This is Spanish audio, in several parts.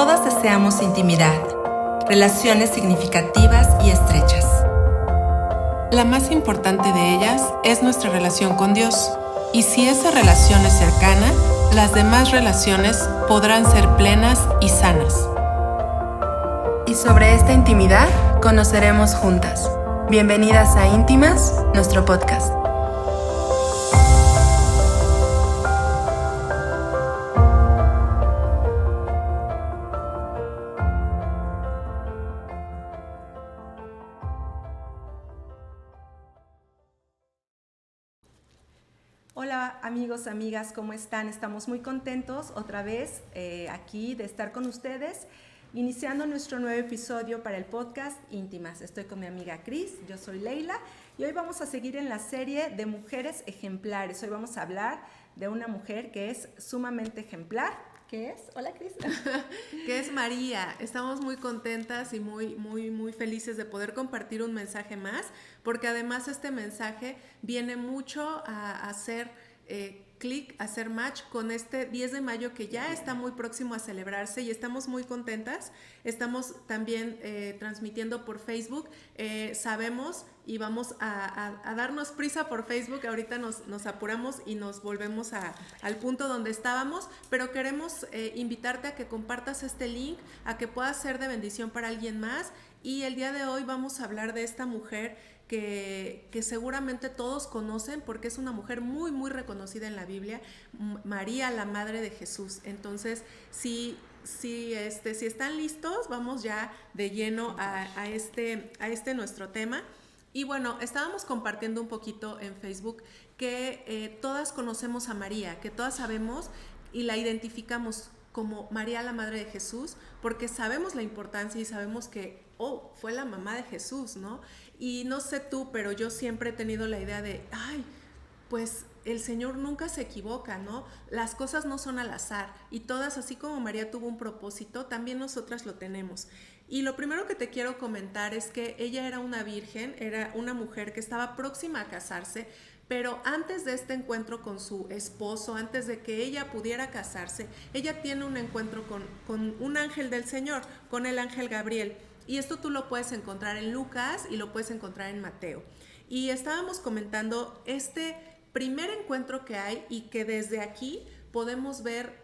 Todas deseamos intimidad, relaciones significativas y estrechas. La más importante de ellas es nuestra relación con Dios. Y si esa relación es cercana, las demás relaciones podrán ser plenas y sanas. Y sobre esta intimidad conoceremos juntas. Bienvenidas a Íntimas, nuestro podcast. Hola amigos, amigas, ¿cómo están? Estamos muy contentos otra vez aquí de estar con ustedes, iniciando nuestro nuevo episodio para el podcast Íntimas. Estoy con mi amiga Cris, yo soy Leila y hoy vamos a seguir en la serie de mujeres ejemplares. Hoy vamos a hablar de una mujer que es sumamente ejemplar. ¿Qué es? Hola Cris. Que es María. Estamos muy contentas y muy felices de poder compartir un mensaje más, porque además este mensaje viene mucho a hacer clic, a hacer match con este 10 de mayo que ya está muy próximo a celebrarse y estamos muy contentas. Estamos también transmitiendo por Facebook. Sabemos y vamos a darnos prisa por Facebook. Ahorita nos apuramos y nos volvemos al punto donde estábamos, pero queremos invitarte a que compartas este link, a que pueda ser de bendición para alguien más. Y el día de hoy vamos a hablar de esta mujer que seguramente todos conocen porque es una mujer muy reconocida en la Biblia, María, la madre de Jesús. Entonces, si están listos, vamos ya de lleno a este nuestro tema. Y bueno, estábamos compartiendo un poquito en Facebook que todas conocemos a María, que todas sabemos y la identificamos como María, la madre de Jesús, porque sabemos la importancia y sabemos que, fue la mamá de Jesús, ¿no? Y no sé tú, pero yo siempre he tenido la idea de, pues el Señor nunca se equivoca, ¿no? Las cosas no son al azar y todas, así como María tuvo un propósito, también nosotras lo tenemos. Y lo primero que te quiero comentar es que ella era una virgen, era una mujer que estaba próxima a casarse, pero antes de este encuentro con su esposo, antes de que ella pudiera casarse, ella tiene un encuentro con un ángel del Señor, con el ángel Gabriel. Y esto tú lo puedes encontrar en Lucas y lo puedes encontrar en Mateo. Y estábamos comentando este primer encuentro que hay y que desde aquí podemos ver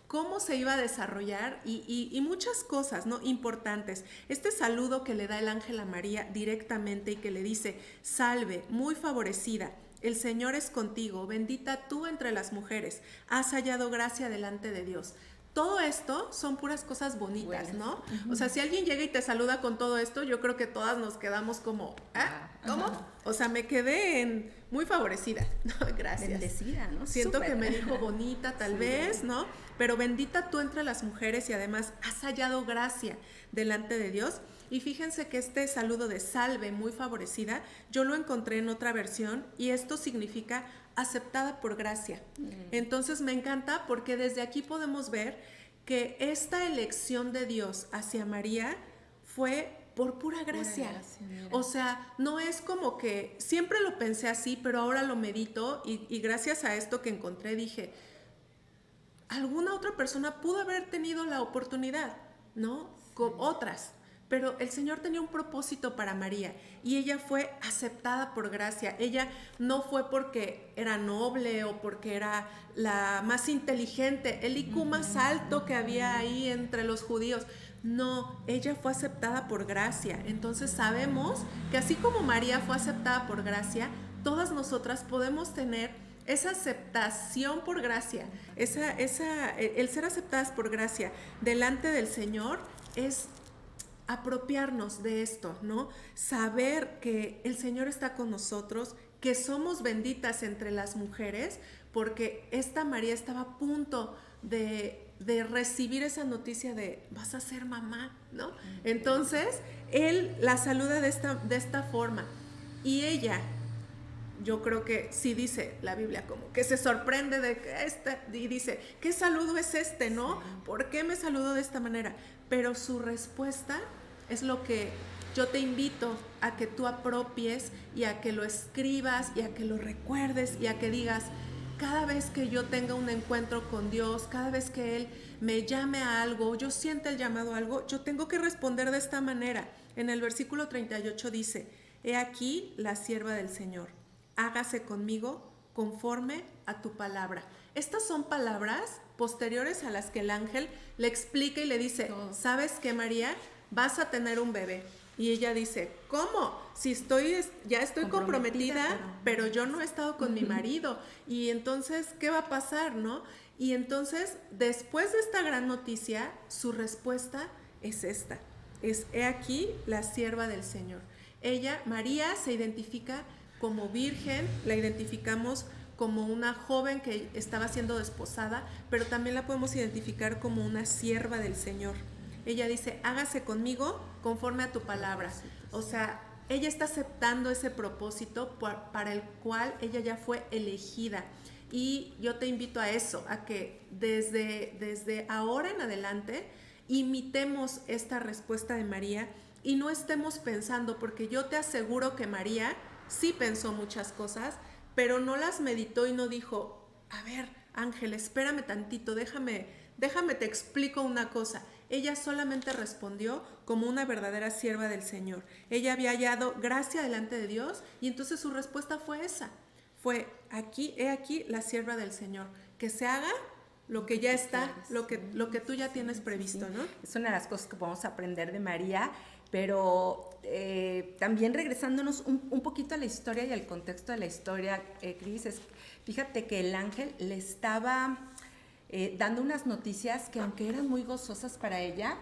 cómo se iba a desarrollar y muchas cosas, ¿no?, importantes. Este saludo que le da el ángel a María directamente y que le dice: salve, muy favorecida, el Señor es contigo, bendita tú entre las mujeres, has hallado gracia delante de Dios. Todo esto son puras cosas bonitas, ¿no? O sea, si alguien llega y te saluda con todo esto, yo creo que todas nos quedamos como, ¿cómo? O sea, me quedé muy favorecida, ¿no? Gracias. Bendecida, ¿no? Siento Súper. que me dijo bonita tal vez, ¿no? Pero bendita tú entre las mujeres y además has hallado gracia delante de Dios. Y fíjense que este saludo de salve, muy favorecida, yo lo encontré en otra versión y esto significa aceptada por gracia. Entonces me encanta porque desde aquí podemos ver que esta elección de Dios hacia María fue por pura gracia. O sea, no es como que siempre lo pensé así, pero ahora lo medito y gracias a esto que encontré dije, alguna otra persona pudo haber tenido la oportunidad, ¿no? Con otras. Pero el Señor tenía un propósito para María y ella fue aceptada por gracia. Ella no fue porque era noble o porque era la más inteligente, el IQ más alto que había ahí entre los judíos. No, ella fue aceptada por gracia. Entonces sabemos que así como María fue aceptada por gracia, todas nosotras podemos tener esa aceptación por gracia, el ser aceptadas por gracia delante del Señor es apropiarnos de esto, ¿no? Saber que el Señor está con nosotros, que somos benditas entre las mujeres, porque esta María estaba a punto de recibir esa noticia de vas a ser mamá, ¿no? Entonces, él la saluda de esta forma y ella, yo creo que sí dice la Biblia como que se sorprende de que y dice, ¿qué saludo es este, no? ¿Por qué me saludó de esta manera? Pero su respuesta es lo que yo te invito a que tú apropies y a que lo escribas y a que lo recuerdes y a que digas, cada vez que yo tenga un encuentro con Dios, cada vez que Él me llame a algo, yo sienta el llamado a algo, yo tengo que responder de esta manera. En el versículo 38 dice, he aquí la sierva del Señor, hágase conmigo conforme a tu palabra. Estas son palabras posteriores a las que el ángel le explica y le dice, ¿sabes qué, María? Vas a tener un bebé. Y ella dice, ¿cómo? Si ya estoy comprometida, pero yo no he estado con mi marido. Y entonces, ¿qué va a pasar, no? Y entonces, después de esta gran noticia, su respuesta es esta. He aquí la sierva del Señor. Ella, María, se identifica como virgen, la identificamos como una joven que estaba siendo desposada, pero también la podemos identificar como una sierva del Señor. Ella dice, hágase conmigo conforme a tu palabra. O sea, ella está aceptando ese propósito para el cual ella ya fue elegida. Y yo te invito a eso, a que desde ahora en adelante imitemos esta respuesta de María y no estemos pensando, porque yo te aseguro que María sí pensó muchas cosas, pero no las meditó y no dijo, a ver, Ángel, espérame tantito, déjame te explico una cosa. Ella solamente respondió como una verdadera sierva del Señor. Ella había hallado gracia delante de Dios y entonces su respuesta fue esa. Fue, he aquí la sierva del Señor. Que se haga lo que ya está, lo que tú ya tienes previsto, ¿no? Es una de las cosas que podemos aprender de María, pero también regresándonos un poquito a la historia y al contexto de la historia, Cris, fíjate que el ángel le estaba dando unas noticias que aunque eran muy gozosas para ella,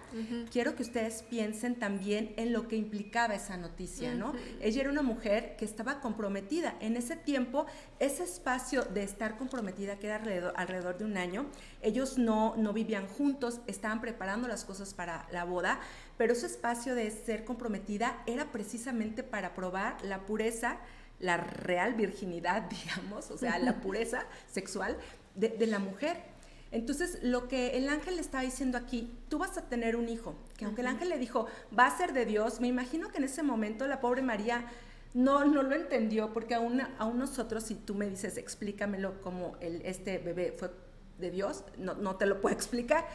quiero que ustedes piensen también en lo que implicaba esa noticia, ¿no? Ella era una mujer que estaba comprometida. En ese tiempo, ese espacio de estar comprometida, que era alrededor de un año, ellos no vivían juntos, estaban preparando las cosas para la boda, pero ese espacio de ser comprometida era precisamente para probar la pureza, la real virginidad, digamos, o sea, la pureza sexual de la mujer. Entonces, lo que el ángel le estaba diciendo aquí, tú vas a tener un hijo, que aunque el ángel le dijo, va a ser de Dios, me imagino que en ese momento la pobre María no lo entendió, porque aún nosotros, si tú me dices, explícamelo como este bebé fue de Dios, no te lo puedo explicar.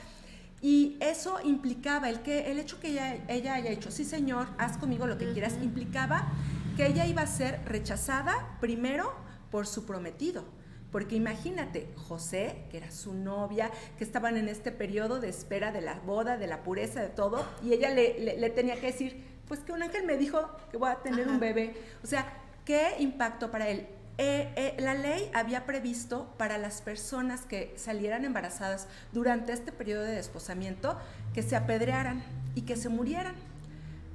Y eso implicaba, el hecho que ella haya dicho, sí Señor, haz conmigo lo que quieras, implicaba que ella iba a ser rechazada primero por su prometido. Porque imagínate, José, que era su novia, que estaban en este periodo de espera de la boda, de la pureza, de todo, y ella le tenía que decir, pues que un ángel me dijo que voy a tener un bebé. O sea, ¿qué impacto para él? La ley había previsto para las personas que salieran embarazadas durante este periodo de desposamiento que se apedrearan y que se murieran.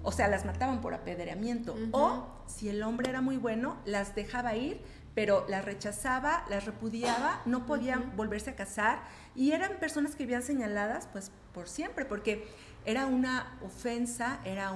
O sea, las mataban por apedreamiento. O, si el hombre era muy bueno, las dejaba ir, pero las rechazaba, las repudiaba, no podían volverse a casar y eran personas que vivían señaladas pues por siempre, porque era una ofensa, era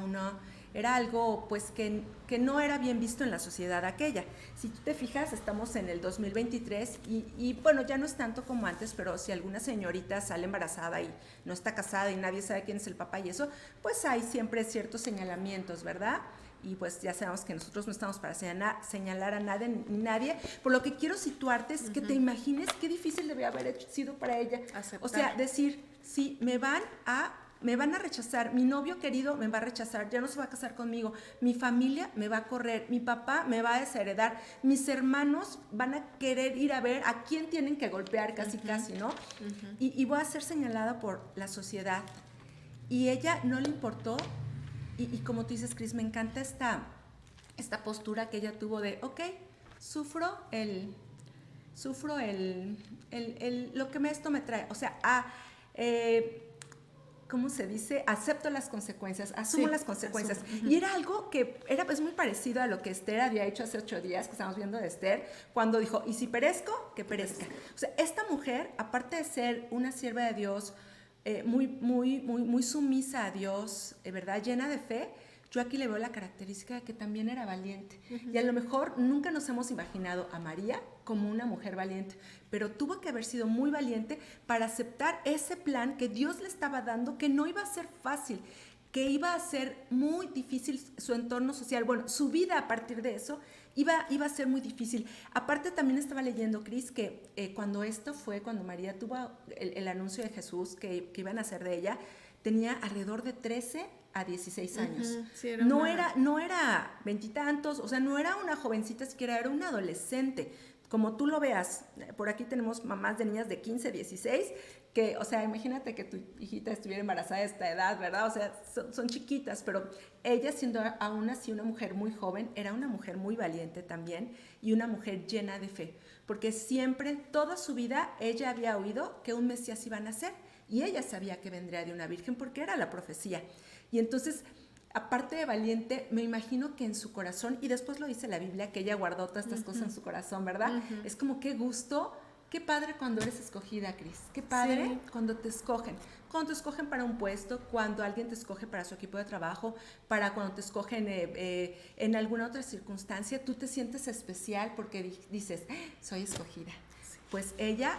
algo pues que no era bien visto en la sociedad aquella. Si tú te fijas, estamos en el 2023 y bueno, ya no es tanto como antes, pero si alguna señorita sale embarazada y no está casada y nadie sabe quién es el papá y eso, pues hay siempre ciertos señalamientos, ¿verdad? Y pues ya sabemos que nosotros no estamos para señalar a nadie ni nadie. Por lo que quiero situarte es que te imagines qué difícil debe haber sido para ella. Aceptar. O sea, decir, sí, me van a rechazar, mi novio querido me va a rechazar, ya no se va a casar conmigo, mi familia me va a correr, mi papá me va a desheredar, mis hermanos van a querer ir a ver a quién tienen que golpear casi, ¿no? Y voy a ser señalada por la sociedad. Y ella no le importó. Y como tú dices, Cris, me encanta esta postura que ella tuvo de, ok, sufro lo que esto me trae. O sea, ¿cómo se dice? Acepto las consecuencias, asumo las consecuencias. Y era algo que era pues muy parecido a lo que Esther había hecho hace 8 días, que estamos viendo de Esther, cuando dijo, y si perezco, que perezca. O sea, esta mujer, aparte de ser una sierva de Dios, muy sumisa a Dios, ¿verdad? Llena de fe, yo aquí le veo la característica de que también era valiente. Y a lo mejor nunca nos hemos imaginado a María como una mujer valiente, pero tuvo que haber sido muy valiente para aceptar ese plan que Dios le estaba dando, que no iba a ser fácil. que iba a ser muy difícil su entorno social, bueno, su vida a partir de eso iba a ser muy difícil. Aparte también estaba leyendo, Cris, que cuando María tuvo el anuncio de Jesús que iban a hacer de ella, tenía alrededor de 13 a 16 años. Sí, no era veintitantos, o sea, no era una jovencita siquiera, era una adolescente. Como tú lo veas, por aquí tenemos mamás de niñas de 15, 16, que, o sea, imagínate que tu hijita estuviera embarazada a esta edad, ¿verdad? O sea, son chiquitas, pero ella, siendo aún así una mujer muy joven, era una mujer muy valiente también y una mujer llena de fe, porque siempre, toda su vida, ella había oído que un Mesías iba a nacer y ella sabía que vendría de una virgen porque era la profecía. Y entonces, aparte de valiente, me imagino que en su corazón, y después lo dice la Biblia, que ella guardó todas estas cosas en su corazón, ¿verdad? Es como qué gusto, qué padre cuando eres escogida, Cris. Qué padre cuando te escogen. Cuando te escogen para un puesto, cuando alguien te escoge para su equipo de trabajo, cuando te escogen en alguna otra circunstancia, tú te sientes especial porque dices, soy escogida. Pues ella,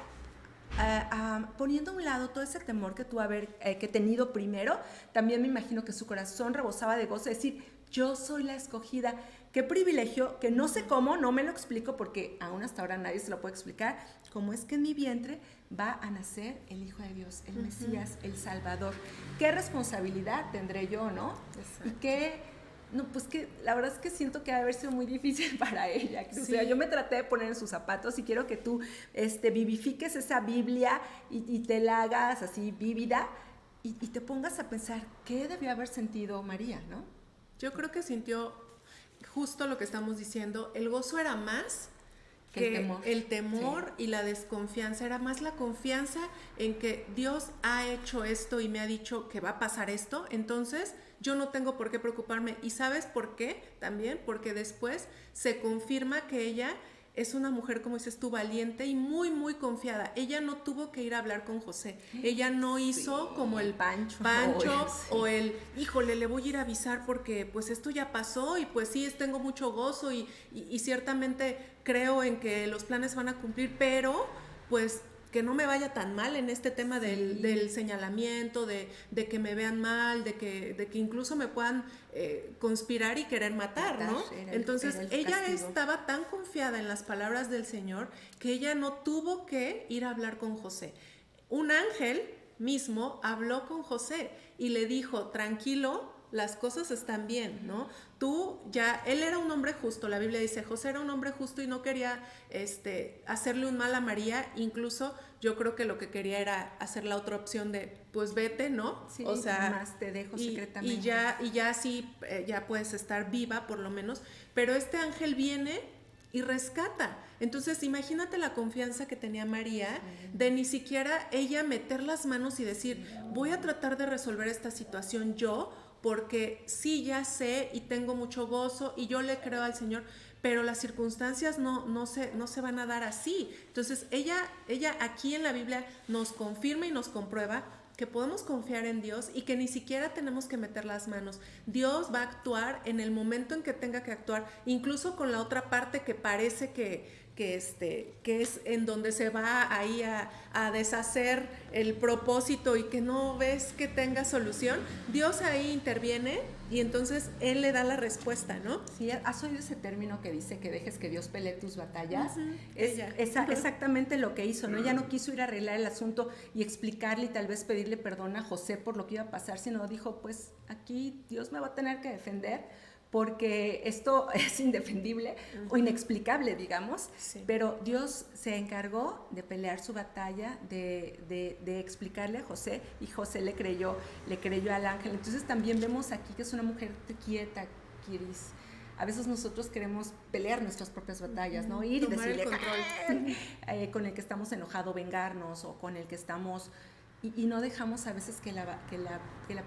poniendo a un lado todo ese temor que tuvo que tenido primero, también me imagino que su corazón rebosaba de gozo, de decir, yo soy la escogida. Qué privilegio, que no sé cómo, no me lo explico porque aún hasta ahora nadie se lo puede explicar, cómo es que en mi vientre va a nacer el Hijo de Dios, el Mesías, el Salvador. Qué responsabilidad tendré yo, ¿no? Exacto. Y pues que la verdad es que siento que ha de haber sido muy difícil para ella. O sea, yo me traté de poner en sus zapatos y quiero que tú vivifiques esa Biblia y te la hagas así vívida y te pongas a pensar qué debió haber sentido María, ¿no? Yo creo que sintió justo lo que estamos diciendo. El gozo era más que el temor y la desconfianza. Era más la confianza en que Dios ha hecho esto y me ha dicho que va a pasar esto, entonces yo no tengo por qué preocuparme. ¿Y sabes por qué? También porque después se confirma que ella es una mujer, como dices tú, valiente y muy, muy confiada. Ella no tuvo que ir a hablar con José. Ella no hizo como el Pancho o el, híjole, le voy a ir a avisar porque pues esto ya pasó y pues sí, tengo mucho gozo y ciertamente creo en que los planes van a cumplir, pero pues que no me vaya tan mal en este tema del señalamiento, de que me vean mal, de que incluso me puedan conspirar y querer matar, ¿no? Entonces ella estaba tan confiada en las palabras del Señor que ella no tuvo que ir a hablar con José. Un ángel mismo habló con José y le dijo, tranquilo, las cosas están bien, ¿no? Él era un hombre justo, la Biblia dice, José era un hombre justo y no quería hacerle un mal a María, incluso yo creo que lo que quería era hacer la otra opción de, pues vete, ¿no? Sí, o sea, más te dejo secretamente. Y ya sí, ya puedes estar viva por lo menos, pero este ángel viene y rescata. Entonces imagínate la confianza que tenía María de ni siquiera ella meter las manos y decir, voy a tratar de resolver esta situación yo, porque sí ya sé y tengo mucho gozo y yo le creo al Señor, pero las circunstancias no se van a dar así. Entonces ella aquí en la Biblia nos confirma y nos comprueba que podemos confiar en Dios y que ni siquiera tenemos que meter las manos. Dios va a actuar en el momento en que tenga que actuar, incluso con la otra parte que parece que es en donde se va ahí a deshacer el propósito y que no ves que tenga solución. Dios ahí interviene y entonces Él le da la respuesta, ¿no? Sí, ¿has oído ese término que dice que dejes que Dios pelee tus batallas? Es exactamente lo que hizo, ¿no? Ella no quiso ir a arreglar el asunto y explicarle y tal vez pedirle perdón a José por lo que iba a pasar, sino dijo, pues aquí Dios me va a tener que defender porque esto es indefendible o inexplicable, digamos, pero Dios se encargó de pelear su batalla, de explicarle a José, y José le creyó al ángel. Entonces también vemos aquí que es una mujer quieta, Kiris. A veces nosotros queremos pelear nuestras propias batallas, ¿no? Ir y decirle con el que estamos enojados, vengarnos, o con el que estamos... Y no dejamos a veces que la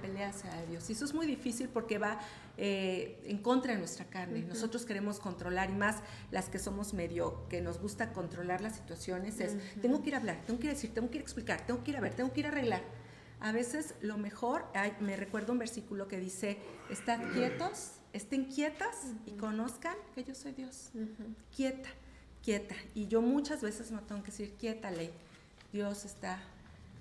pelea sea de Dios. Y eso es muy difícil porque va en contra de nuestra carne. Nosotros queremos controlar, y más las que somos medio, que nos gusta controlar las situaciones, tengo que ir a hablar, tengo que ir a decir, tengo que ir a explicar, tengo que ir a ver, tengo que ir a arreglar. A veces lo mejor, me recuerdo un versículo que dice, estad quietos, estén quietas y conozcan que yo soy Dios. Quieta. Y yo muchas veces no tengo que decir, quiétale, Dios está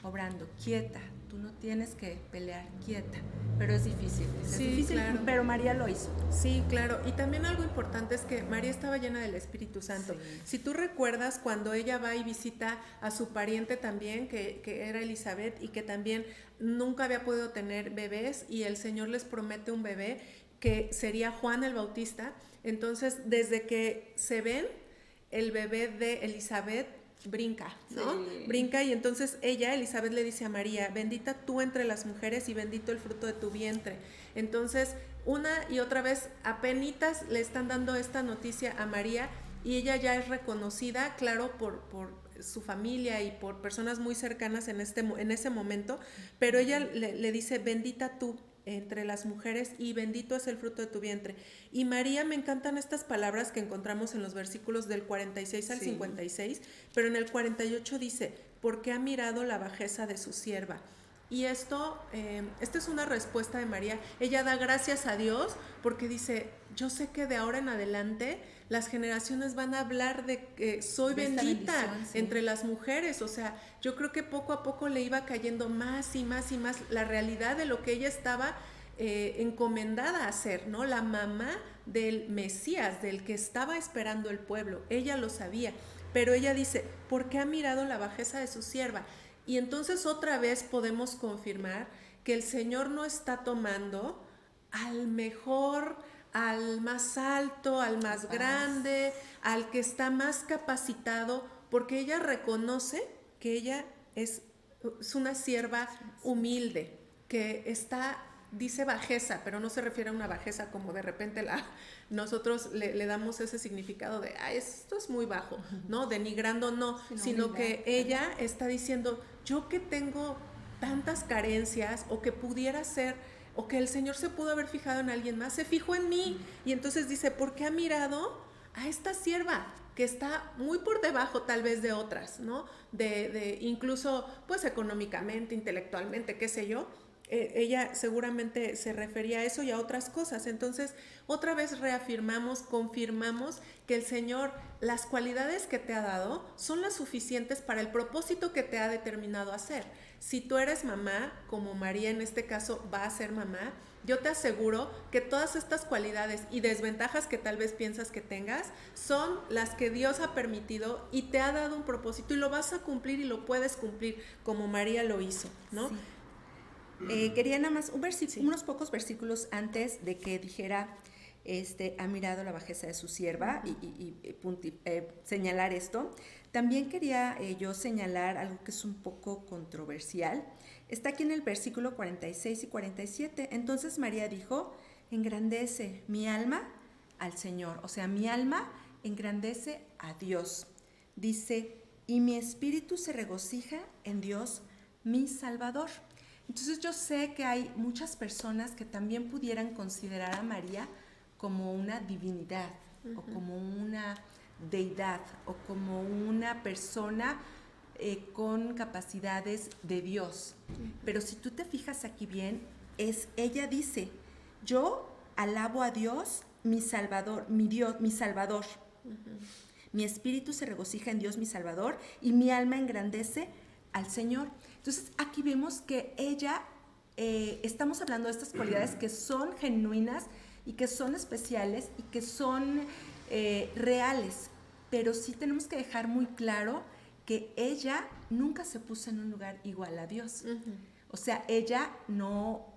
obrando, quieta, tú no tienes que pelear, quieta, pero es difícil, Sí, es difícil, claro. pero María lo hizo. Sí, claro. Y también algo importante es que María estaba llena del Espíritu Santo. Sí. Si tú recuerdas cuando ella va y visita a su pariente también, que era Elizabeth, y que también nunca había podido tener bebés, y el Señor les promete un bebé que sería Juan el Bautista. Entonces, desde que se ven, el bebé de Elizabeth brinca, ¿no? Sí. Brinca, y entonces Elizabeth le dice a María, bendita tú entre las mujeres y bendito el fruto de tu vientre. Entonces, una y otra vez, apenitas le están dando esta noticia a María, y ella ya es reconocida, claro, por su familia y por personas muy cercanas en ese momento, pero ella le dice, bendita tú entre las mujeres y bendito es el fruto de tu vientre. Y María, me encantan estas palabras que encontramos en los versículos del 46 al 56, pero en el 48 dice, porque ha mirado la bajeza de su sierva. Y esta es una respuesta de María. Ella da gracias a Dios porque dice, yo sé que de ahora en adelante las generaciones van a hablar de que soy bendita entre las mujeres. O sea, yo creo que poco a poco le iba cayendo más y más y más la realidad de lo que ella estaba encomendada a hacer, ¿no? La mamá del Mesías, del que estaba esperando el pueblo. Ella lo sabía, pero ella dice, ¿por qué ha mirado la bajeza de su sierva? Y entonces otra vez podemos confirmar que el Señor no está tomando al mejor, al más alto, al más grande, al que está más capacitado, porque ella reconoce que ella es una sierva humilde, que está, dice bajeza, pero no se refiere a una bajeza como de repente nosotros le damos ese significado de, esto es muy bajo, ¿no? Denigrando, no, sino que ella está diciendo, yo que tengo tantas carencias, o que pudiera ser, o que el Señor se pudo haber fijado en alguien más, se fijó en mí, y entonces dice, ¿por qué ha mirado a esta sierva que está muy por debajo tal vez de otras, ¿no? De incluso pues económicamente, intelectualmente, qué sé yo? Ella seguramente se refería a eso y a otras cosas. Entonces, otra vez reafirmamos, confirmamos que el Señor, las cualidades que te ha dado son las suficientes para el propósito que te ha determinado hacer. Si tú eres mamá, como María en este caso va a ser mamá, yo te aseguro que todas estas cualidades y desventajas que tal vez piensas que tengas son las que Dios ha permitido y te ha dado un propósito, y lo vas a cumplir y lo puedes cumplir como María lo hizo, ¿no? Sí. Quería nada más unos pocos versículos antes de que dijera, ha mirado la bajeza de su sierva, y señalar esto. También quería yo señalar algo que es un poco controversial. Está aquí en el versículo 46 y 47. Entonces María dijo, engrandece mi alma al Señor. O sea, mi alma engrandece a Dios. Dice, y mi espíritu se regocija en Dios, mi Salvador. Entonces yo sé que hay muchas personas que también pudieran considerar a María como una divinidad, o como una deidad, o como una persona con capacidades de Dios. Pero si tú te fijas aquí bien, ella dice, yo alabo a Dios, mi Salvador, mi Dios, mi Salvador. Mi espíritu se regocija en Dios, mi Salvador, y mi alma engrandece al Señor. Entonces aquí vemos que ella, estamos hablando de estas cualidades que son genuinas y que son especiales y que son reales, pero sí tenemos que dejar muy claro que ella nunca se puso en un lugar igual a Dios. O sea, ella no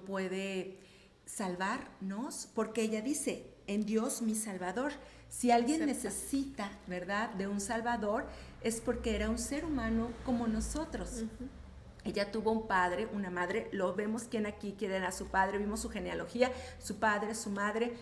puede salvarnos porque ella dice, en Dios mi Salvador. Si alguien necesita, ¿verdad?, de un Salvador, es porque era un ser humano como nosotros. Ella tuvo un padre, una madre, lo vemos quién era su padre, vimos su genealogía, su padre, su madre.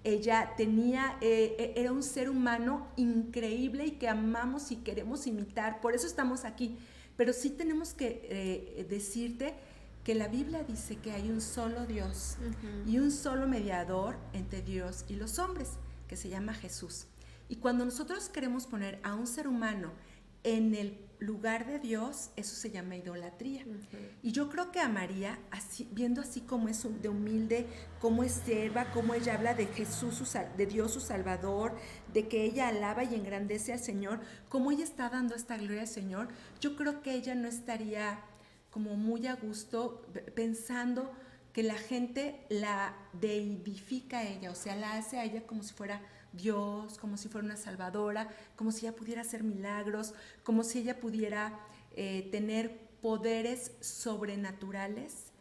Ella era un ser humano increíble y que amamos y queremos imitar, por eso estamos aquí. Pero sí tenemos que decirte que la Biblia dice que hay un solo Dios y un solo mediador entre Dios y los hombres, que se llama Jesús. Y cuando nosotros queremos poner a un ser humano en el lugar de Dios, eso se llama idolatría. Y yo creo que a María, así, viendo así como es de humilde, cómo es sierva, cómo ella habla de Jesús, de Dios su Salvador, de que ella alaba y engrandece al Señor, cómo ella está dando esta gloria al Señor, yo creo que ella no estaría como muy a gusto pensando que la gente la deidifica a ella, o sea, la hace a ella como si fuera Dios, como si fuera una salvadora, como si ella pudiera hacer milagros, como si ella pudiera tener poderes sobrenaturales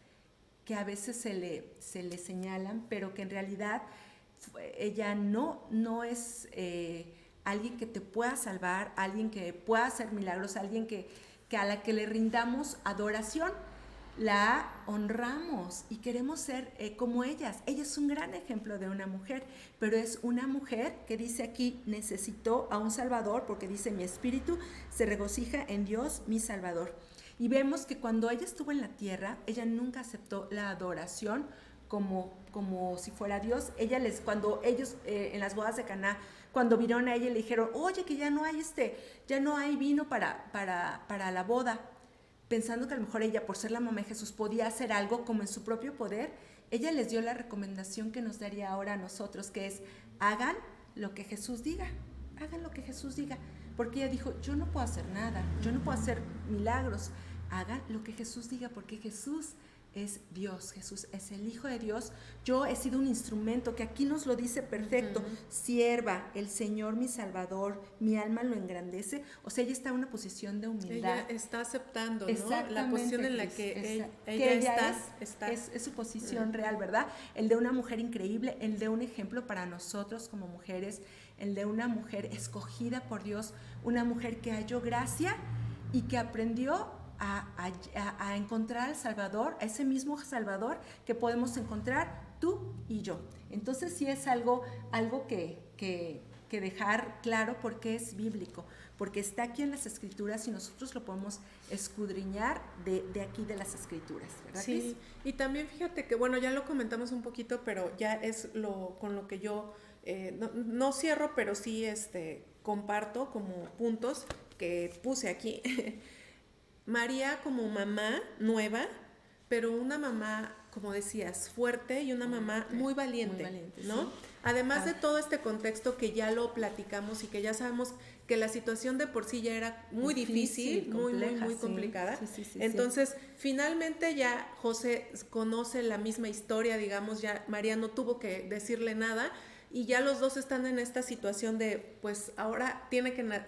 que a veces se le señalan, pero que en realidad ella no es alguien que te pueda salvar, alguien que pueda hacer milagros, alguien que a la que le rindamos adoración. La honramos y queremos ser como ellas. Ella es un gran ejemplo de una mujer, pero es una mujer que dice aquí, necesitó a un Salvador, porque dice, mi espíritu se regocija en Dios, mi Salvador. Y vemos que cuando ella estuvo en la tierra, ella nunca aceptó la adoración como si fuera Dios. Cuando ellos en las bodas de Caná, cuando vieron a ella, le dijeron, oye, que ya no hay vino para la boda, pensando que a lo mejor ella, por ser la mamá de Jesús, podía hacer algo como en su propio poder. Ella les dio la recomendación que nos daría ahora a nosotros, que es, hagan lo que Jesús diga, porque ella dijo, yo no puedo hacer nada, yo no puedo hacer milagros, hagan lo que Jesús diga, porque Jesús es Dios, Jesús es el Hijo de Dios. Yo he sido un instrumento, que aquí nos lo dice perfecto, sierva, el Señor mi Salvador, mi alma lo engrandece. O sea, ella está en una posición de humildad. Ella está aceptando, ¿no? La posición en la que ella está. Es su posición real, ¿verdad? El de una mujer increíble, el de un ejemplo para nosotros como mujeres, el de una mujer escogida por Dios, una mujer que halló gracia y que aprendió a encontrar al Salvador, a ese mismo Salvador que podemos encontrar tú y yo. Entonces sí es algo que dejar claro, porque es bíblico, porque está aquí en las Escrituras y nosotros lo podemos escudriñar de aquí de las Escrituras, ¿verdad? Sí, Cris? y también fíjate que, bueno, ya lo comentamos un poquito, pero ya es con lo que yo no cierro, pero sí comparto como puntos que puse aquí. María como mamá nueva, pero una mamá, como decías, fuerte y una mamá muy valiente, ¿no? Sí. Además de todo este contexto que ya lo platicamos y que ya sabemos que la situación de por sí ya era muy difícil, compleja, muy complicada. Sí. Entonces, finalmente ya José conoce la misma historia, digamos, ya María no tuvo que decirle nada, y ya los dos están en esta situación de, pues ahora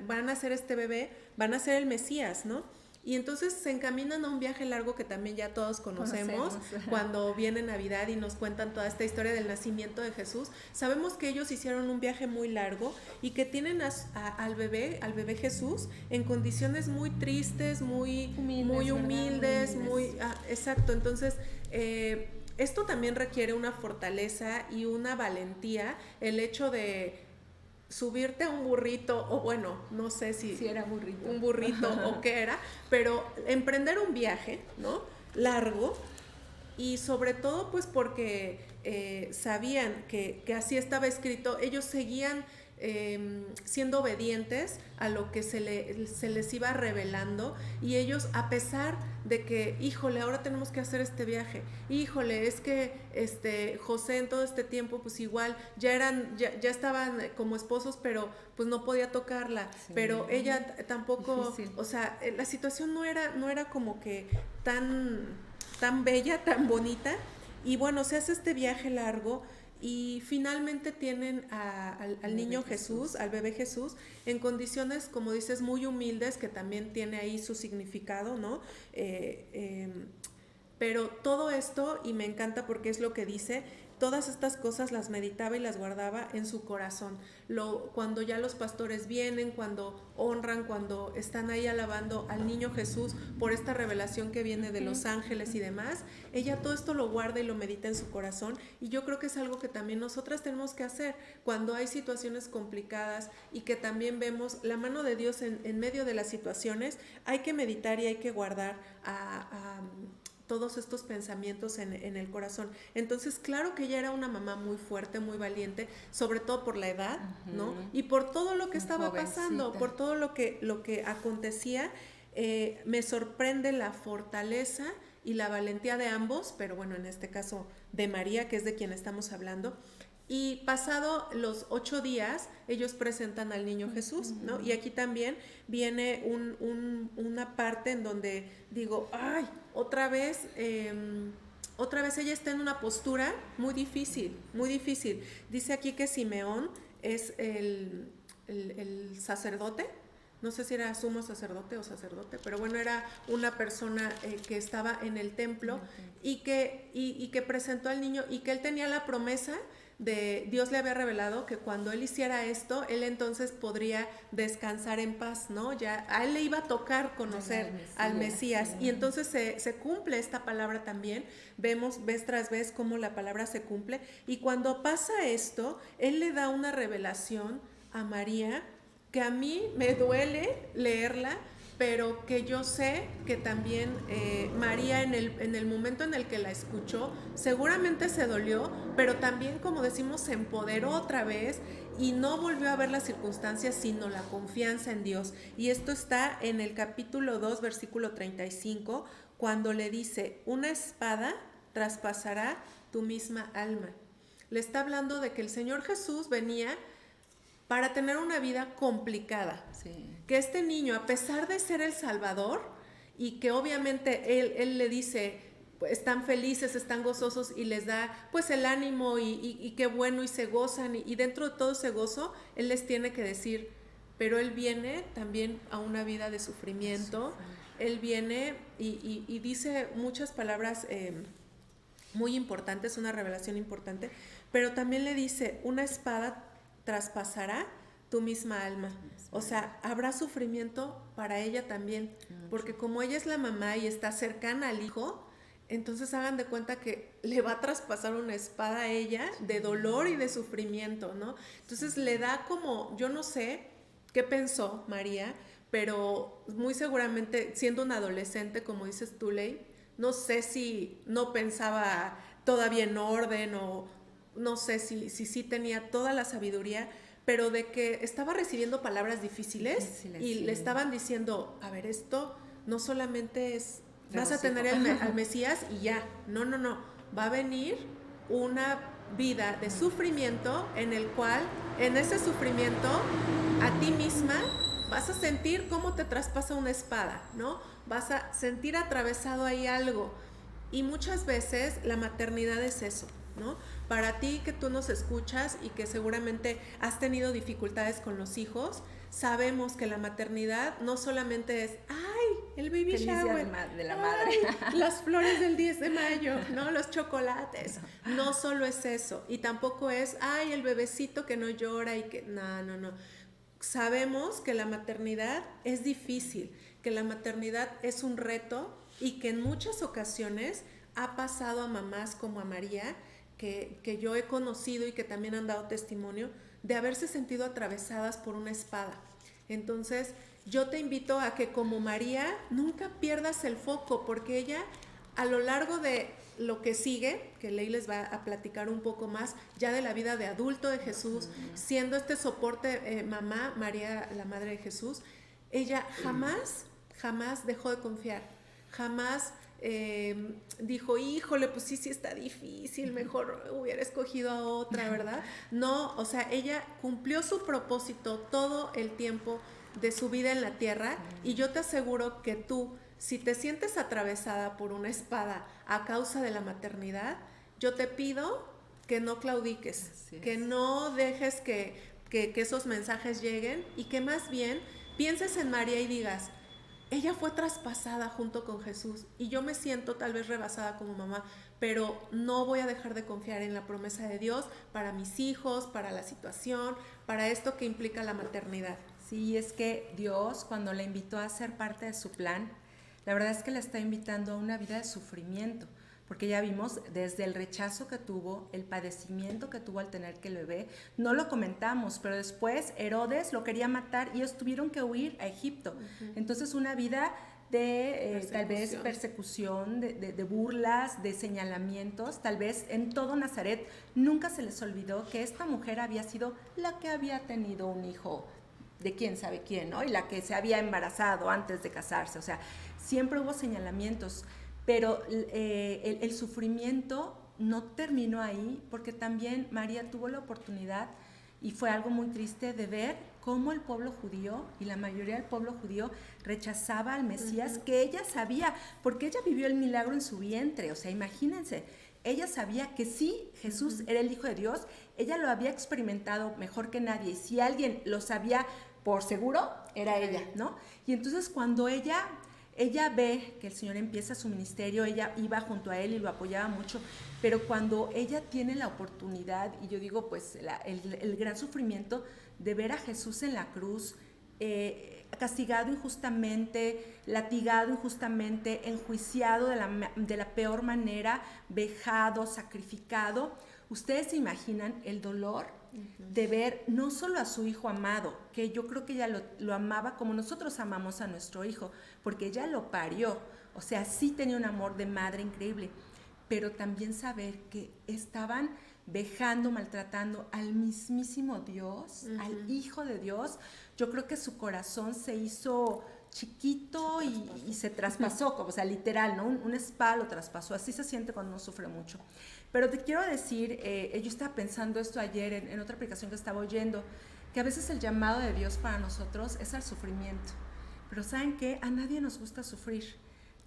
van a ser este bebé, van a ser el Mesías, ¿no? Y entonces se encaminan a un viaje largo que también ya todos conocemos. Cuando viene Navidad y nos cuentan toda esta historia del nacimiento de Jesús. Sabemos que ellos hicieron un viaje muy largo y que tienen al bebé Jesús en condiciones muy tristes, muy humildes, exacto. Entonces, esto también requiere una fortaleza y una valentía, el hecho de subirte a un burrito, o bueno, no sé si era burrito. Un burrito o qué era, pero emprender un viaje, ¿no? Largo, y sobre todo pues porque sabían que así estaba escrito. Ellos seguían siendo obedientes a lo que se les iba revelando, y ellos, a pesar de que, híjole, ahora tenemos que hacer este viaje, híjole, es que José en todo este tiempo pues igual ya estaban como esposos, pero pues no podía tocarla, pero ella tampoco, difícil. O sea, la situación no era como que tan bella, tan bonita, y bueno, se hace este viaje largo. Y finalmente tienen al niño Jesús, al bebé Jesús, en condiciones, como dices, muy humildes, que también tiene ahí su significado, ¿no? Pero todo esto, y me encanta porque es lo que dice, todas estas cosas las meditaba y las guardaba en su corazón. Cuando ya los pastores vienen, cuando honran, cuando están ahí alabando al niño Jesús por esta revelación que viene de los ángeles y demás, ella todo esto lo guarda y lo medita en su corazón. Y yo creo que es algo que también nosotras tenemos que hacer cuando hay situaciones complicadas y que también vemos la mano de Dios en medio de las situaciones. Hay que meditar y hay que guardar todos estos pensamientos en el corazón. Entonces, claro que ella era una mamá muy fuerte, muy valiente, sobre todo por la edad, ¿no? Y por todo lo que estaba pasando, por todo lo que acontecía. Me sorprende la fortaleza y la valentía de ambos, pero bueno, en este caso de María, que es de quien estamos hablando. Y pasado los 8 días, ellos presentan al niño Jesús, ¿no? Y aquí también viene una parte en donde digo, ay, otra vez ella está en una postura muy difícil, muy difícil. Dice aquí que Simeón es el sacerdote, no sé si era sumo sacerdote o sacerdote, pero bueno, era una persona que estaba en el templo y que presentó al niño y que él tenía la promesa de Dios le había revelado que cuando él hiciera esto, él entonces podría descansar en paz, ¿no? Ya a él le iba a tocar conocer al Mesías sí. Y entonces se cumple esta palabra también, vemos vez tras vez cómo la palabra se cumple y cuando pasa esto, él le da una revelación a María que a mí me duele leerla, pero que yo sé que también María en el momento en el que la escuchó, seguramente se dolió, pero también, como decimos, se empoderó otra vez y no volvió a ver las circunstancias, sino la confianza en Dios. Y esto está en el capítulo 2, versículo 35, cuando le dice, una espada traspasará tu misma alma. Le está hablando de que el Señor Jesús venía para tener una vida complicada. Sí. Que este niño, a pesar de ser el Salvador, y que obviamente él le dice, pues, están felices, están gozosos, y les da pues el ánimo, y qué bueno, y se gozan, y dentro de todo ese gozo, él les tiene que decir, pero él viene también a una vida de sufrimiento, él viene y dice muchas palabras muy importantes, una revelación importante, pero también le dice, una espada traspasará tu misma alma. O sea, habrá sufrimiento para ella también, porque como ella es la mamá y está cercana al hijo, entonces hagan de cuenta que le va a traspasar una espada a ella de dolor y de sufrimiento, ¿no? Entonces le da como, yo no sé qué pensó María, pero muy seguramente siendo una adolescente, como dices tú, Ley, no sé si no pensaba todavía en orden o no sé si tenía toda la sabiduría, pero de que estaba recibiendo palabras difíciles y sí. Le estaban diciendo, a ver, esto no solamente es, vas a tener al Mesías y ya, no, va a venir una vida de sufrimiento en el cual, en ese sufrimiento, a ti misma vas a sentir cómo te traspasa una espada, ¿no? Vas a sentir atravesado ahí algo. Y muchas veces la maternidad es eso, ¿no? Para ti que tú nos escuchas y que seguramente has tenido dificultades con los hijos, sabemos que la maternidad no solamente es, ¡ay, el baby shower! De la madre. Las flores del 10 de mayo, ¿no? Los chocolates. No solo es eso. Y tampoco es, ¡ay, el bebecito que no llora! Y que no. Sabemos que la maternidad es difícil, que la maternidad es un reto y que en muchas ocasiones ha pasado a mamás como a María, que yo he conocido y que también han dado testimonio de haberse sentido atravesadas por una espada. Entonces, yo te invito a que como María nunca pierdas el foco, porque ella a lo largo de lo que sigue, que Ley les va a platicar un poco más ya de la vida de adulto de Jesús, siendo este soporte mamá, María, la madre de Jesús, ella jamás dejó de confiar, jamás dijo, híjole, pues sí está difícil, mejor hubiera escogido a otra, ¿verdad? No, o sea, ella cumplió su propósito todo el tiempo de su vida en la tierra, y yo te aseguro que tú, si te sientes atravesada por una espada a causa de la maternidad, yo te pido que no claudiques, que no dejes que esos mensajes lleguen, y que más bien pienses en María y digas, ella fue traspasada junto con Jesús, y yo me siento tal vez rebasada como mamá, pero no voy a dejar de confiar en la promesa de Dios para mis hijos, para la situación, para esto que implica la maternidad. Sí, es que Dios, cuando la invitó a ser parte de su plan, la verdad es que la está invitando a una vida de sufrimiento, porque ya vimos desde el rechazo que tuvo, el padecimiento que tuvo al tener que el bebé, no lo comentamos, pero después Herodes lo quería matar y ellos tuvieron que huir a Egipto. Entonces una vida de tal vez persecución, de burlas, de señalamientos, tal vez en todo Nazaret nunca se les olvidó que esta mujer había sido la que había tenido un hijo de quién sabe quién, ¿no? Y la que se había embarazado antes de casarse, o sea, siempre hubo señalamientos, pero el sufrimiento no terminó ahí, porque también María tuvo la oportunidad, y fue algo muy triste, de ver cómo el pueblo judío, y la mayoría del pueblo judío, rechazaba al Mesías, que ella sabía, porque ella vivió el milagro en su vientre, o sea, imagínense, ella sabía que sí, Jesús era el Hijo de Dios, ella lo había experimentado mejor que nadie, y si alguien lo sabía por seguro, era ella, ¿no? Y entonces cuando ella ve que el Señor empieza su ministerio, ella iba junto a él y lo apoyaba mucho, pero cuando ella tiene la oportunidad, y yo digo, pues el gran sufrimiento de ver a Jesús en la cruz, castigado injustamente, latigado injustamente, enjuiciado de la peor manera, vejado, sacrificado, ustedes se imaginan el dolor de ver no solo a su hijo amado, que yo creo que ella lo amaba como nosotros amamos a nuestro hijo, porque ella lo parió, o sea, sí tenía un amor de madre increíble, pero también saber que estaban vejando, maltratando al mismísimo Dios, al Hijo de Dios. Yo creo que su corazón se hizo chiquito y se traspasó, o sea, literal, ¿no? Una espada lo traspasó, así se siente cuando uno sufre mucho. Pero te quiero decir, yo estaba pensando esto ayer en otra aplicación que estaba oyendo, que a veces el llamado de Dios para nosotros es al sufrimiento. Pero ¿saben qué? A nadie nos gusta sufrir.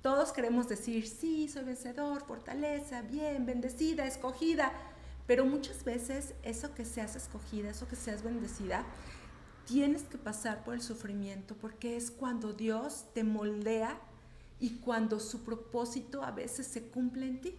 Todos queremos decir, sí, soy vencedor, fortaleza, bien, bendecida, escogida. Pero muchas veces eso que seas escogida, eso que seas bendecida, tienes que pasar por el sufrimiento, porque es cuando Dios te moldea y cuando su propósito a veces se cumple en ti.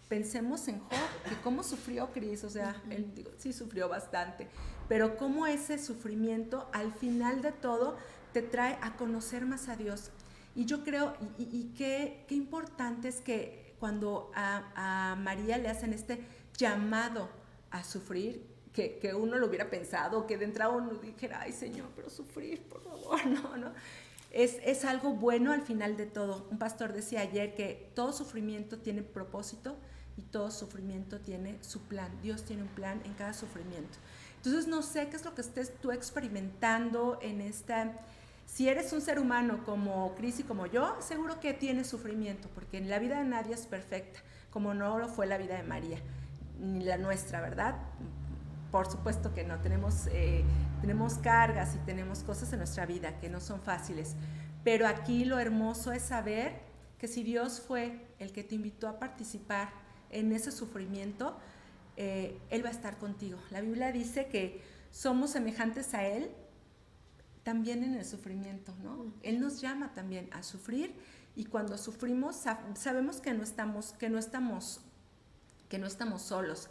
Pensemos en Job, que cómo sufrió Cris, o sea, él sí sufrió bastante, pero cómo ese sufrimiento al final de todo te trae a conocer más a Dios. Y yo creo, y qué importante es que cuando a María le hacen este llamado a sufrir, que uno lo hubiera pensado, que de entrada uno dijera, ay Señor, pero sufrir, por favor, no. Es algo bueno al final de todo. Un pastor decía ayer que todo sufrimiento tiene propósito y todo sufrimiento tiene su plan. Dios tiene un plan en cada sufrimiento. Entonces no sé qué es lo que estés tú experimentando en esta... Si eres un ser humano como Cris y como yo, seguro que tienes sufrimiento, porque en la vida de nadie es perfecta, como no lo fue la vida de María, ni la nuestra, ¿verdad? Por supuesto que no, tenemos cargas y tenemos cosas en nuestra vida que no son fáciles, pero aquí lo hermoso es saber que si Dios fue el que te invitó a participar en ese sufrimiento, Él va a estar contigo. La Biblia dice que somos semejantes a Él también en el sufrimiento, ¿no? Él nos llama también a sufrir, y cuando sufrimos sabemos que no estamos solos.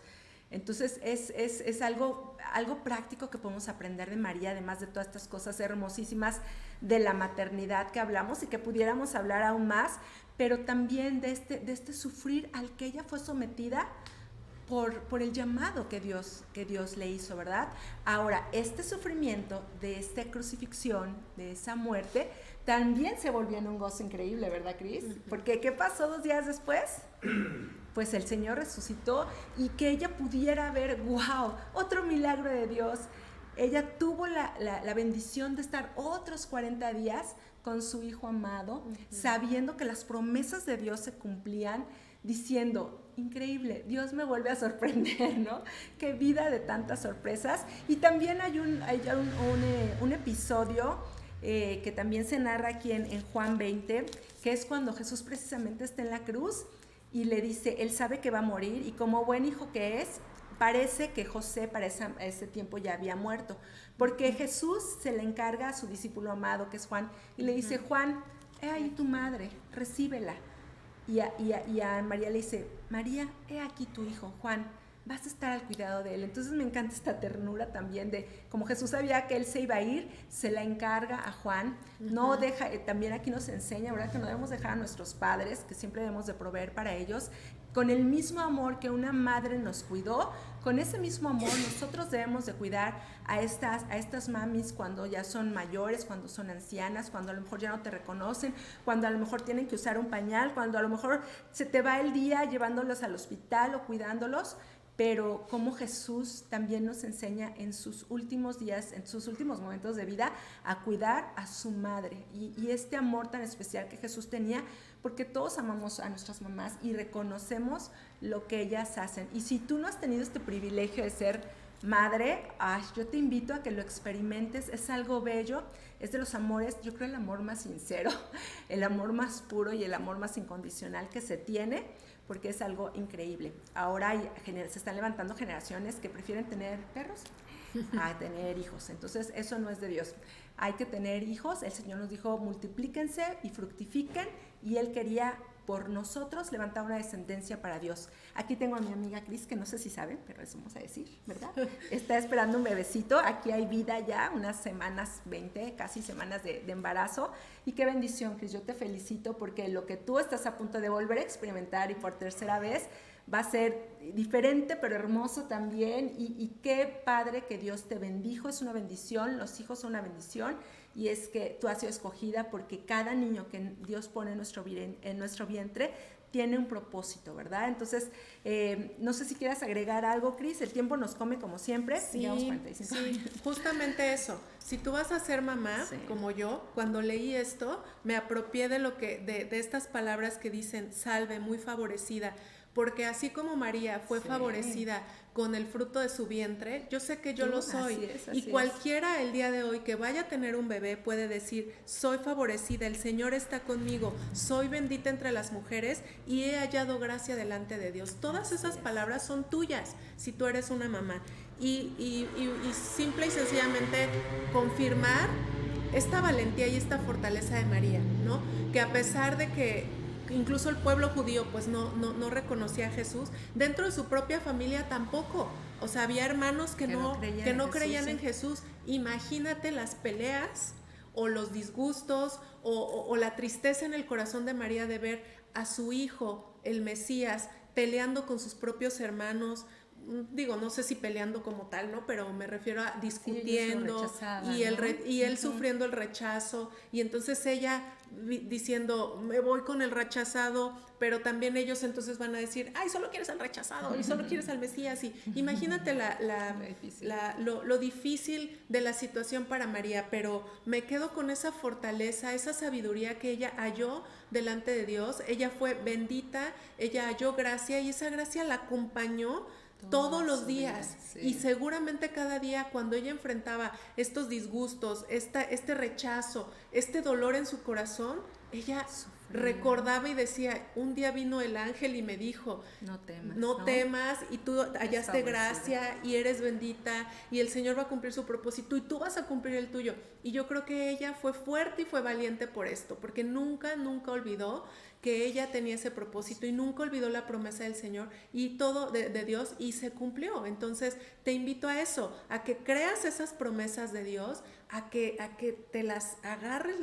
Entonces es algo práctico que podemos aprender de María, además de todas estas cosas hermosísimas de la maternidad que hablamos y que pudiéramos hablar aún más, pero también de este sufrir al que ella fue sometida por el llamado que Dios le hizo, ¿verdad? Ahora, este sufrimiento de esta crucifixión, de esa muerte, también se volvió en un gozo increíble, ¿verdad, Cris? Porque ¿qué pasó 2 días después? Pues el Señor resucitó, y que ella pudiera ver, wow, otro milagro de Dios. Ella tuvo la bendición de estar otros 40 días con su hijo amado, sabiendo que las promesas de Dios se cumplían, diciendo, increíble, Dios me vuelve a sorprender, ¿no? Qué vida de tantas sorpresas. Y también hay un episodio que también se narra aquí en Juan 20, que es cuando Jesús precisamente está en la cruz y le dice, él sabe que va a morir, y como buen hijo que es, parece que José para ese tiempo ya había muerto, porque Jesús se le encarga a su discípulo amado, que es Juan, y le dice, Juan, he ahí tu madre, recíbela. Y a María le dice, María, he aquí tu hijo, Juan, vas a estar al cuidado de él. Entonces me encanta esta ternura también de, como Jesús sabía que él se iba a ir, se la encarga a Juan. No deja, también aquí nos enseña, ¿verdad?, que no debemos dejar a nuestros padres, que siempre debemos de proveer para ellos. Con el mismo amor que una madre nos cuidó, con ese mismo amor nosotros debemos de cuidar a estas mamis cuando ya son mayores, cuando son ancianas, cuando a lo mejor ya no te reconocen, cuando a lo mejor tienen que usar un pañal, cuando a lo mejor se te va el día llevándolos al hospital o cuidándolos. pero cómo Jesús también nos enseña en sus últimos días, en sus últimos momentos de vida, a cuidar a su madre. Y este amor tan especial que Jesús tenía, porque todos amamos a nuestras mamás y reconocemos lo que ellas hacen. Y si tú no has tenido este privilegio de ser madre, yo te invito a que lo experimentes. Es algo bello, es de los amores, yo creo el amor más sincero, el amor más puro y el amor más incondicional que se tiene, porque es algo increíble. Ahora se están levantando generaciones que prefieren tener perros a tener hijos, entonces eso no es de Dios. Hay que tener hijos, el Señor nos dijo multiplíquense y fructifiquen, y Él quería por nosotros levantar una descendencia para Dios. Aquí tengo a mi amiga Cris, que no sé si saben, pero eso vamos a decir, ¿verdad? Está esperando un bebecito, aquí hay vida ya, unas semanas, 20, casi semanas de embarazo, y qué bendición, Cris, yo te felicito porque lo que tú estás a punto de volver a experimentar y por tercera vez va a ser diferente, pero hermoso también, y qué padre que Dios te bendijo, es una bendición, los hijos son una bendición, y es que tú has sido escogida porque cada niño que Dios pone en nuestro vientre tiene un propósito, ¿verdad? Entonces, no sé si quieras agregar algo, Cris, el tiempo nos come como siempre. Sí, justamente eso. Si tú vas a ser mamá, como yo, cuando leí esto, me apropié de estas palabras que dicen, salve, muy favorecida, porque así como María fue favorecida con el fruto de su vientre, yo sé que yo lo soy. Y cualquiera el día de hoy que vaya a tener un bebé puede decir, soy favorecida, el Señor está conmigo, soy bendita entre las mujeres y he hallado gracia delante de Dios. Todas esas palabras son tuyas si tú eres una mamá. Y simple y sencillamente confirmar esta valentía y esta fortaleza de María, ¿no? Que a pesar de que incluso el pueblo judío pues no reconocía a Jesús, dentro de su propia familia tampoco, o sea, había hermanos que no creían en Jesús. Imagínate las peleas o los disgustos o la tristeza en el corazón de María de ver a su hijo, el Mesías, peleando con sus propios hermanos. Digo, no sé si peleando como tal, ¿no? Pero me refiero a discutiendo y él sufriendo el rechazo, y entonces ella diciendo, me voy con el rechazado, pero también ellos entonces van a decir, ay, solo quieres al rechazado y solo quieres al Mesías. Y imagínate lo difícil de la situación para María, pero me quedo con esa fortaleza, esa sabiduría que ella halló delante de Dios. Ella fue bendita, ella halló gracia y esa gracia la acompañó todos los días, y seguramente cada día cuando ella enfrentaba estos disgustos, este rechazo, este dolor en su corazón, ella recordaba y decía, un día vino el ángel y me dijo, no temas, y tú hallaste gracia y eres bendita y el Señor va a cumplir su propósito y tú vas a cumplir el tuyo. Y yo creo que ella fue fuerte y fue valiente por esto, porque nunca olvidó que ella tenía ese propósito y nunca olvidó la promesa del Señor y todo de Dios, y se cumplió. Entonces te invito a eso, a que creas esas promesas de Dios, a que te las agarres,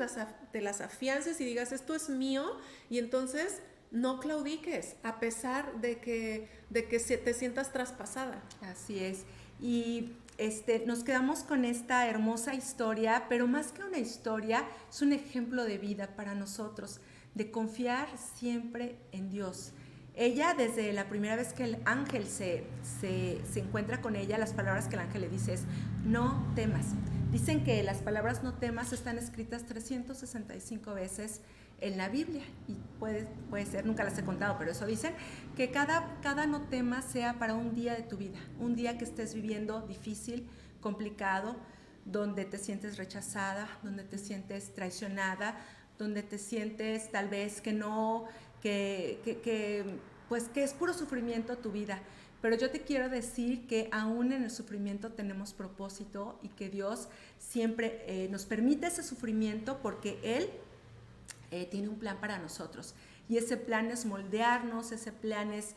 te las afiances y digas, esto es mío, y entonces no claudiques a pesar de que te sientas traspasada. Así es. Y nos quedamos con esta hermosa historia, pero más que una historia, es un ejemplo de vida para nosotros, de confiar siempre en Dios. Ella, desde la primera vez que el ángel se encuentra con ella, las palabras que el ángel le dice es, no temas. Dicen que las palabras no temas están escritas 365 veces en la Biblia, y puede ser, nunca las he contado, pero eso dicen, que cada no temas sea para un día de tu vida, un día que estés viviendo difícil, complicado, donde te sientes rechazada, donde te sientes traicionada, donde te sientes tal vez que es puro sufrimiento tu vida. Pero yo te quiero decir que aún en el sufrimiento tenemos propósito, y que Dios siempre nos permite ese sufrimiento porque Él tiene un plan para nosotros. Y ese plan es moldearnos, ese plan es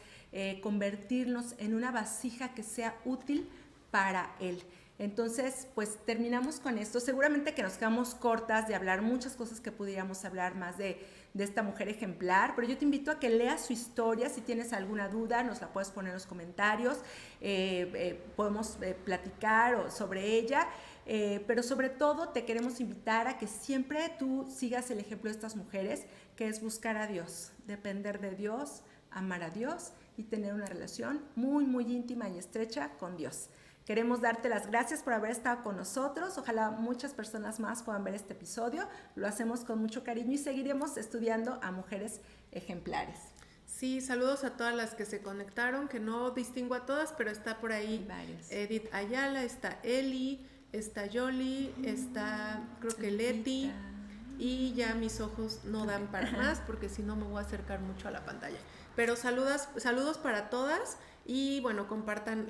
convertirnos en una vasija que sea útil para Él. Entonces, pues terminamos con esto. Seguramente que nos quedamos cortas de hablar muchas cosas que pudiéramos hablar más de esta mujer ejemplar, pero yo te invito a que leas su historia. Si tienes alguna duda, nos la puedes poner en los comentarios, podemos platicar sobre ella, pero sobre todo te queremos invitar a que siempre tú sigas el ejemplo de estas mujeres, que es buscar a Dios, depender de Dios, amar a Dios y tener una relación muy, muy íntima y estrecha con Dios. Queremos darte las gracias por haber estado con nosotros. Ojalá muchas personas más puedan ver este episodio. Lo hacemos con mucho cariño y seguiremos estudiando a mujeres ejemplares. Sí, saludos a todas las que se conectaron, que no distingo a todas, pero está por ahí Edith Ayala, está Eli, está Yoli, está creo que Leti, y ya mis ojos no dan para más porque si no me voy a acercar mucho a la pantalla. Pero saludos para todas y bueno, compartan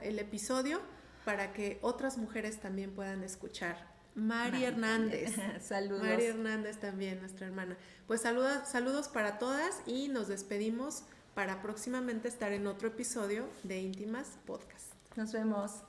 el episodio para que otras mujeres también puedan escuchar. Mari Hernández. Saludos. Mari Hernández también, nuestra hermana. Pues saludos para todas y nos despedimos para próximamente estar en otro episodio de Íntimas Podcast. Nos vemos.